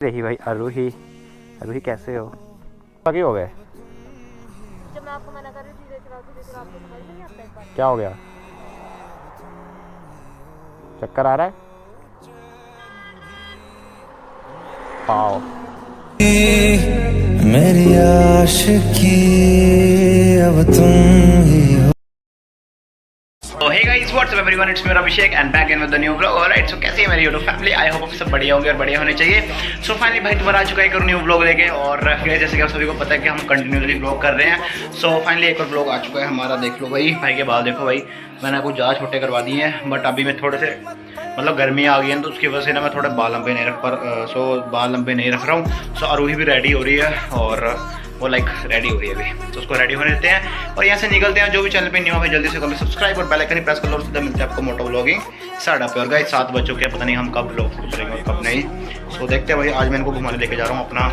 रही भाई अरूही। अरूही कैसे हो? आगे हो गए? जब मैं आपको मना कर रही हूँ धीरे चलाओ आपको समझ में नहीं आता एक बार। क्या हो गया? चक्कर आ रहा है? आओ। मेरी आशिकी अब तुम ही हो। So hey guys, what's up everyone? It's me Abhishek and back in with the new vlog. Alright, so कैसी है मेरी YouTube फैमिली? आई होप आप सब बढ़िया होंगे और बढ़िया होने चाहिए। So finally भाई दोबारा आ चुका है एक और न्यू व्लॉग लेके। और जैसे कि आप सभी को पता है कि हम कंटिन्यूसली व्लॉग कर रहे हैं। So फाइनली एक और व्लॉग आ चुका है हमारा। देख लो भाई के बाल देखो भाई, मैंने कुछ ज़्यादा छोटे करवा दिए हैं, बट अभी मैं थोड़े से मतलब गर्मी आ गई है तो उसकी वजह से ना मैं थोड़े बाल लंबे नहीं बाल लंबे नहीं रख रहा हूँ। सो अरूही भी रेडी हो रही है और वो लाइक रेडी हो रही है अभी, तो उसको रेडी होने देते हैं और यहाँ से निकलते हैं। जो भी चैनल पे न्यू है जल्दी से कर सब्सक्राइब और बेल आइकन प्रेस कर लो और सीधा मिलते हैं आपको मोटो व्लॉगिंग साढ़ा पे। और गाइस 7 बज चुके हैं, पता नहीं हम कब व्लॉग शुरू करेंगे और कब नहीं। सो देखते हैं भाई, आज मैं इनको घुमाने लेके जा रहा हूँ अपना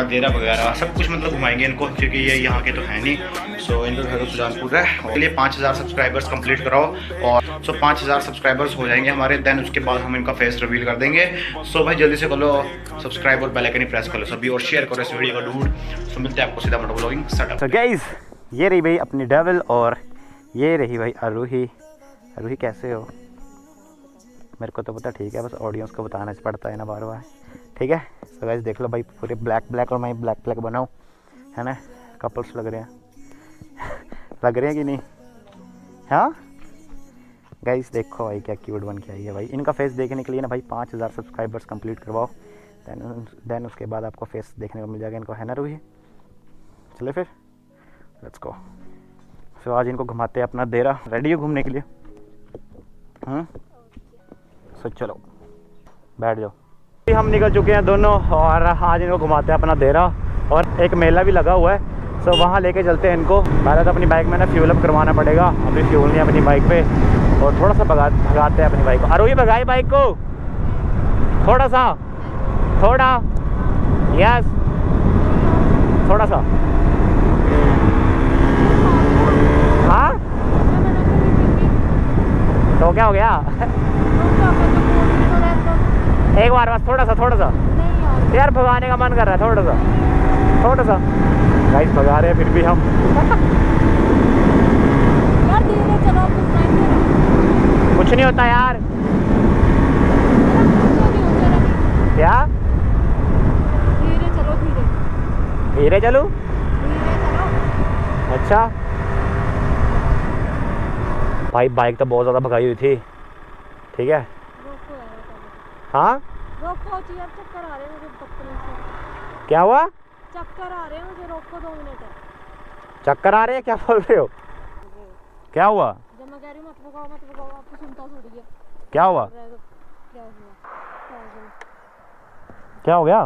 डेरा वगैरह सब कुछ मतलब घुमाएंगे इनको, क्योंकि ये यहाँ के तो है नहीं। सो इनका घर तो सुजानपुर है। और लिए 5000 सब्सक्राइबर्स कंप्लीट कराओ और 5000 सब्सक्राइबर्स हो जाएंगे हमारे, देन उसके बाद हम इनका फेस रिवील कर देंगे। सो भाई जल्दी से कर लो सब्सक्राइब और बेल आइकन प्रेस कर लो सभी और शेयर करो इस वीडियो का डूड। सो मिलते हैं आपको सीधा मोटो व्लॉगिंग स्टार्ट। तो गाइस ये रही भाई अपनी डेविल और ये रही भाई अरूही। अरूही कैसे हो? मेरे को तो पता ठीक है, बस ऑडियंस को बताना पड़ता है ना बार बार, ठीक है। तो गाइस देख लो भाई पूरे ब्लैक और मैं ब्लैक बनाऊँ, है ना। कपल्स लग रहे हैं लग रहे हैं कि नहीं? हाँ गाइस देखो भाई क्या क्यूट बन के आई है भाई। इनका फेस देखने के लिए ना भाई 5000 सब्सक्राइबर्स कंप्लीट करवाओ, देन उसके बाद आपको फेस देखने को मिल जाएगा इनको, है ना रूही। चले फिर लेट्स गो। सो आज इनको घुमाते हैं अपना डेरा। रेडी हो घूमने के लिए? सो चलो बैठ जाओ। हम निकल चुके हैं दोनों और आज इनको घुमाते हैं अपना डेरा और एक मेला भी लगा हुआ है। सो वहाँ लेके चलते हैं इनको। पहले तो अपनी बाइक में ना फ्यूल अप करवाना पड़ेगा, अभी फ्यूल नहीं अपनी बाइक पे, और थोड़ा सा भगाते हैं अपनी बाइक को। अरे भगाई बाइक को थोड़ा सा, थोड़ा यस थोड़ा सा। हाँ तो क्या हो गया? एक बार बस थोड़ा सा यार भगाने का मन कर रहा है, थोड़ा सा गाइस भगा रहे हैं फिर भी हम यार धीरे चलो, कुछ नहीं होता यार। क्या धीरे चलो धीरे चलो? अच्छा भाई बाइक तो बहुत ज़्यादा भगाई हुई थी, ठीक है। रोको यार पहले। हाँ रोको जी, यार चक्कर आ रहे हैं मुझे बदतमीज से। क्या हुआ? चक्कर आ रहे हैं मुझे, रोको 2 मिनट। चक्कर आ रहे हैं? क्या बोल रहे हो? क्या हुआ? जब मैं कह रही हूँ मत भगाओ आपको सुनता थोड़ी है। क्या हुआ? क्या हुआ? क्या हो गया?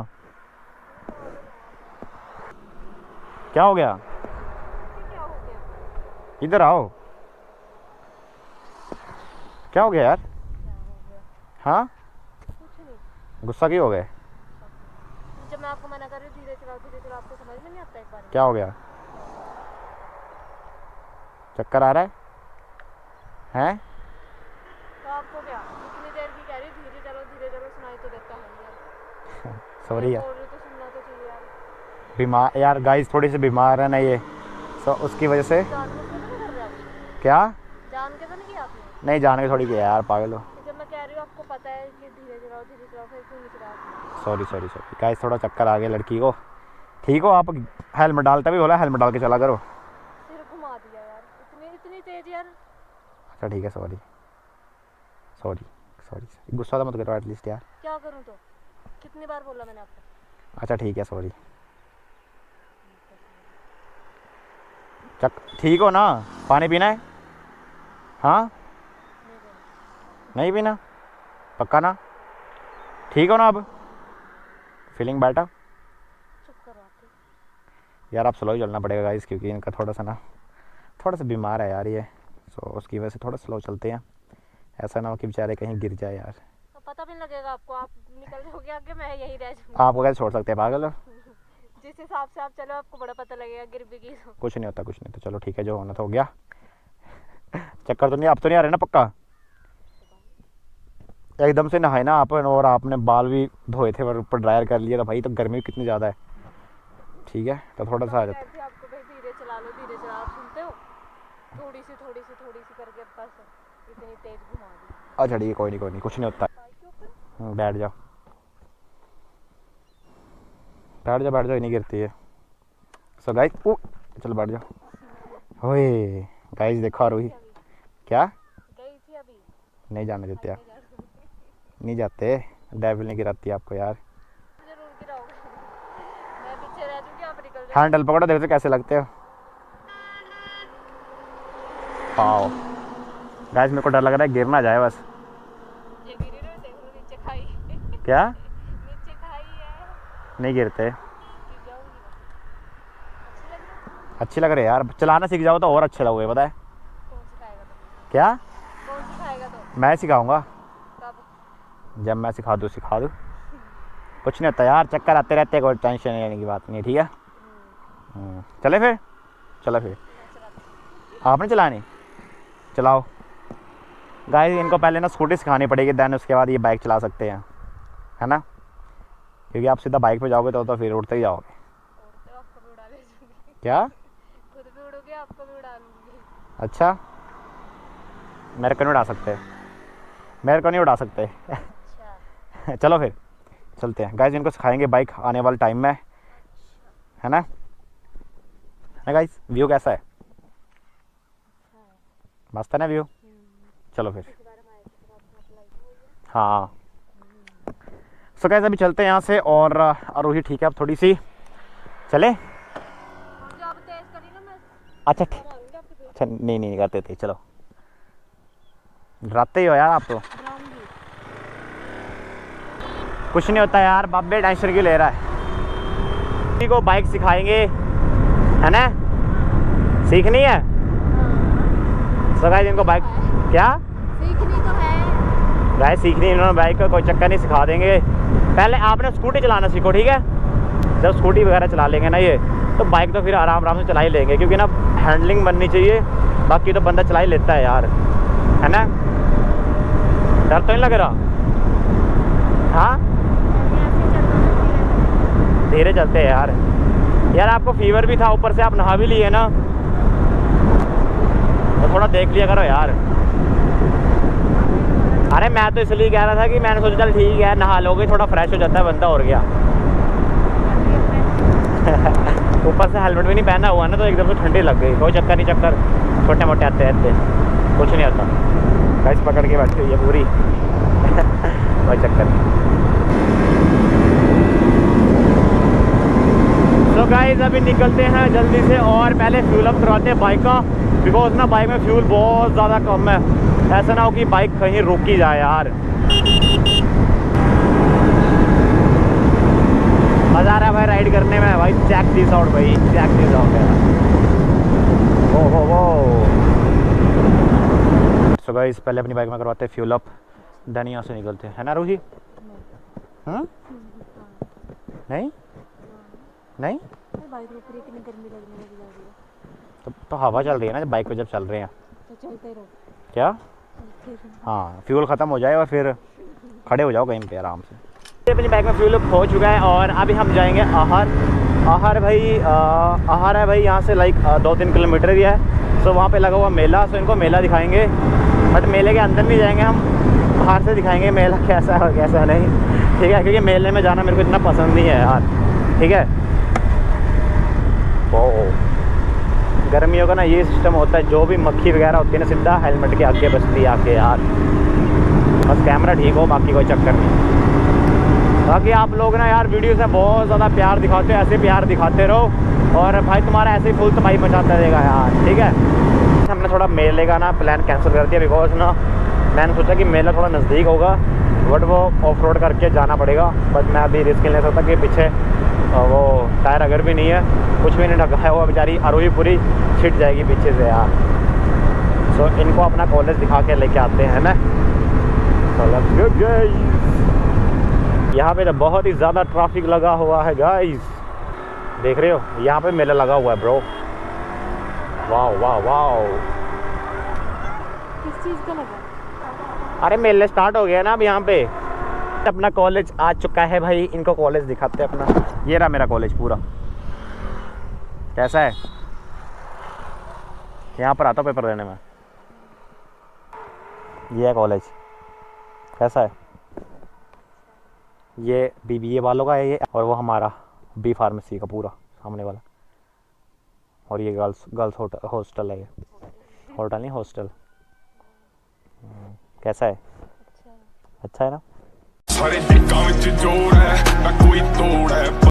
क्या हो गया? इधर आओ। क्या हो गया यार? हाँ गुस्सा क्यों हो गए? जब मैं आपको मना कर रही हूँ धीरे चलाओ आपको समझ में नहीं आता एक बार। क्या हो गया? चक्कर आ रहा है? हैं? तो आपको क्या इतनी देर की कह रही हूँ धीरे चलो सुनाई तो देता है यार। सॉरी यार, बोल रही तो सुनना तो चाहिए यार। बीमार यार गाइस, थोड़ी सी बीमार है ना ये, सो उसकी वजह से। जानबूझ के तो नहीं कर रहे आप? क्या? जान के तो नहीं किया आपने? नहीं जाने के थोड़ी किया यार, पागल हो। जब मैं कह रही हूँ आपको पता है कि धीरे चलाओ फिर क्यों नहीं चला? सॉरी गाइस, थोड़ा चक्कर आ गया लड़की को। ठीक हो आप? हेलमेट डालता भी बोला, हेलमेट डाल के चला करो। सिर घुमा दिया यार, इतनी तेज यार। अच्छा ठीक है, सॉरी गुस्सा तो मत करो एटलीस्ट यार। क्या करूँ तो? कितनी बार बोला मैंने आपको? अच्छा ठीक है सॉरी। ठीक हो ना? पानी पीना है? हाँ नहीं पीना? पक्का ना? ठीक हो ना अब? Feeling better? चुप करो आप। यार आप स्लो ही चलना पड़ेगा गाइस, क्योंकि इनका थोड़ा सा बीमार है यार ये। सो उसकी वजह से थोड़ा स्लो चलते हैं, ऐसा ना हो कि बेचारे कहीं गिर जाए यार। तो पता भी नहीं लगेगा आपको, आप निकल जाओगे आगे, मैं यहीं रह जाऊंगा। आपको कैसे छोड़ सकते हैं, पागल हो? जिस हिसाब से आप चलो आपको बड़ा पता लगेगा, गिर भी गई तो। कुछ नहीं होता तो चलो ठीक है, जो होना था हो गया। चक्कर तो नहीं, अब तो नहीं आ रहे ना पक्का? एकदम से नहाए ना आप, और आपने बाल भी धोए थे और ऊपर ड्रायर कर लिया, तो भाई तो गर्मी कितनी ज़्यादा है, ठीक है, तो थोड़ा सा आ जाता। कहती आपको भाई धीरे चला लो, धीरे चला, आप सुनते हो? थोड़ी सी करके बस इतनी तेज घुमा दी। अच्छा ठीक है, कोई नहीं, कुछ नहीं होता। बाइक के ऊपर बैठ जाओ, नहीं गिरती है। सो गाइस, चलो बैठ जाओ। ओए गाइस देखो आरोही, क्या गई थी अभी? नहीं जाने देते आप, नहीं जाते, डेविल नहीं गिराती आपको यार। जरूर गिराओगे, मैं पीछे रह दूंगी, आप निकल जाओ। हैंडल पकड़ो, देखो तो कैसे लगते हो। आओ गाइस, मेरे को डर लग रहा है गिर ना जाए बस। ये गिरी ना, देख लो नीचे खाई। क्या? नीचे खाई है। नहीं गिरते, गिर जाऊंगी मैं। अच्छी लग रही है? अच्छी लग रही है यार, चलाना सीख जाओ तो और अच्छे लगोगे, पता है कौन सिखाएगा तो? क्या? कौन सिखाएगा तो? मैं सिखाऊंगा, कब? जब मैं सिखा दूँ कुछ नहीं होता यार, चक्कर आते रहते हैं, कोई टेंशन लेने की बात नहीं, ठीक है। चले फिर, आपने चलानी, चलाओ गाइस। इनको पहले ना स्कूटी सिखानी पड़ेगी, देन उसके बाद ये बाइक चला सकते हैं, है ना, क्योंकि आप सीधा बाइक पे जाओगे तो फिर उड़ते ही जाओगे। तो आपको भी उड़ा ले जाऊंगी। क्या? खुद भी उड़ोगे, आपको भी उड़ा लूंगी। अच्छा, मेरे को नहीं उड़ा सकते, मेरे को नहीं उड़ा सकते। अच्छा, चलो फिर चलते हैं गाइस, इनको सिखाएंगे बाइक आने वाले टाइम में, है ना गाइस। व्यू कैसा है? मस्त है ना व्यू। चलो फिर, हाँ। सो गाइस अभी चलते हैं यहाँ से, और आरोही ठीक है अब थोड़ी सी, चले। जो आप तेज करी ना, मैं अच्छा ठीक, मारूंगी आपके पे। अच्छा नहीं करते थे, चलो। डराते ही हो यार आप तो। डराऊंगी। कुछ नहीं होता यार, बाबे टेंशन क्यों ले रहा है। किसी को बाइक सिखाएंगे, है ना, सीखनी है। सो गाइस इनको बाइक, क्या सीखनी तो है गाइस, सीखनी इन्होंने बाइक का, कोई चक्कर नहीं, सिखा देंगे। पहले आपने स्कूटी चलाना सीखो, ठीक है। जब स्कूटी वगैरह चला लेंगे ना ये, तो बाइक तो फिर आराम से चला ही लेंगे, क्योंकि ना हैंडलिंग बननी चाहिए, बाकी तो बंदा चला ही लेता है यार, है ना। डर तो नहीं लग रहा? हाँ धीरे चलते हैं यार आपको फीवर भी था, ऊपर से आप नहा भी लिए ना, तो थोड़ा देख लिया करो यार। अरे मैं तो इसलिए कह रहा था कि मैंने सोचा चल ठीक है, नहा लोगे, थोड़ा फ्रेश हो जाता है बंदा, और क्या। ऊपर से हेलमेट भी नहीं पहना हुआ ना, तो एकदम से ठंडी लग गई। कोई चक्कर नहीं, चक्कर छोटे मोटे आते रहते, कुछ नहीं होता। गाइस पकड़ के बैठी हुई है पूरी। कोई चक्कर नहीं। तो गाइस अभी निकलते हैं जल्दी से, और पहले फ्यूल अप करवाते हैं बाइक का, बिकॉज ना बाइक में फ्यूल बहुत ज़्यादा कम है। ऐसा ना हो कि बाइक कहीं रुकी जाए यार। मज़ा आ रहा है भाई राइड करने में भाई। चेक दिस आउट भाई, चेक दिस आउट यार। ओ सो गाइस पहले अपनी बाइक में करवाते हैं फ्यूल अप, देन यहाँ से निकलते हैं, है ना रूही? नहीं बाइक ऊपर इतनी गर्मी लगने लग जा रही है। तो हवा चल रही है ना जब बाइक पे, जब चल रहे हैं तो चलते रहो। क्या? हाँ फ्यूल ख़त्म हो जाए और फिर खड़े हो जाओ कहीं पे आराम से। अपनी बाइक में फ्यूल अप हो चुका है, और अभी हम जाएंगे आहर भाई। आहर है भाई यहाँ से लाइक 2-3 किलोमीटर ही है। सो वहाँ पे लगा हुआ मेला, सो इनको मेला दिखाएंगे, बट मेले के अंदर नहीं जाएंगे हम, बाहर से दिखाएंगे मेला कैसा है और कैसा नहीं, ठीक है, क्योंकि मेले में जाना मेरे को इतना पसंद नहीं है यार, ठीक है। ओ गर्मियों का ना ये सिस्टम होता है, जो भी मक्खी वगैरह होती है ना सीधा हेलमेट के आगे बसती है आके यार। बस कैमरा ठीक हो, बाकी कोई चक्कर नहीं। बाकी आप लोग ना यार वीडियोस में बहुत ज़्यादा प्यार दिखाते हो, ऐसे प्यार दिखाते रहो, और भाई तुम्हारा ऐसे ही फुल तबाही मचाता रहेगा यार, ठीक है। हमने थोड़ा मेले का ना प्लान कैंसिल कर दिया, बिकॉज ना मैंने सोचा कि मेला थोड़ा नज़दीक होगा, बट वो ऑफ रोड करके जाना पड़ेगा। बट मैं अभी रिस्क नहीं ले सकता कि पीछे वो टायर अगर भी नहीं है, कुछ भी नहीं ढका है, वो बेचारी आरोही पूरी छिट जाएगी पीछे से यार। सो इनको अपना कॉलेज दिखा के लेके आते हैं ना। यहाँ पे तो बहुत ही ज़्यादा ट्रैफिक लगा हुआ है गाइस, देख रहे हो, यहाँ पे मेला लगा हुआ है ब्रो। वाह वाह वाह, किस चीज़ का लगा? अरे मेले स्टार्ट हो गया ना अब यहाँ पे। अपना कॉलेज आ चुका है भाई, इनको कॉलेज दिखाते हैं अपना। ये रहा मेरा कॉलेज पूरा, कैसा है। यहाँ पर आता हूँ पेपर देने में। ये है कॉलेज, कैसा है। ये BBA वालों का है ये, और वो हमारा B फार्मेसी का पूरा सामने वाला। और ये गर्ल्स हॉस्टल है, ये होटल नहीं हॉस्टल। कैसा है, अच्छा है ना। सारे दिक्कां विच जोर है, ना कोई तोड़ है।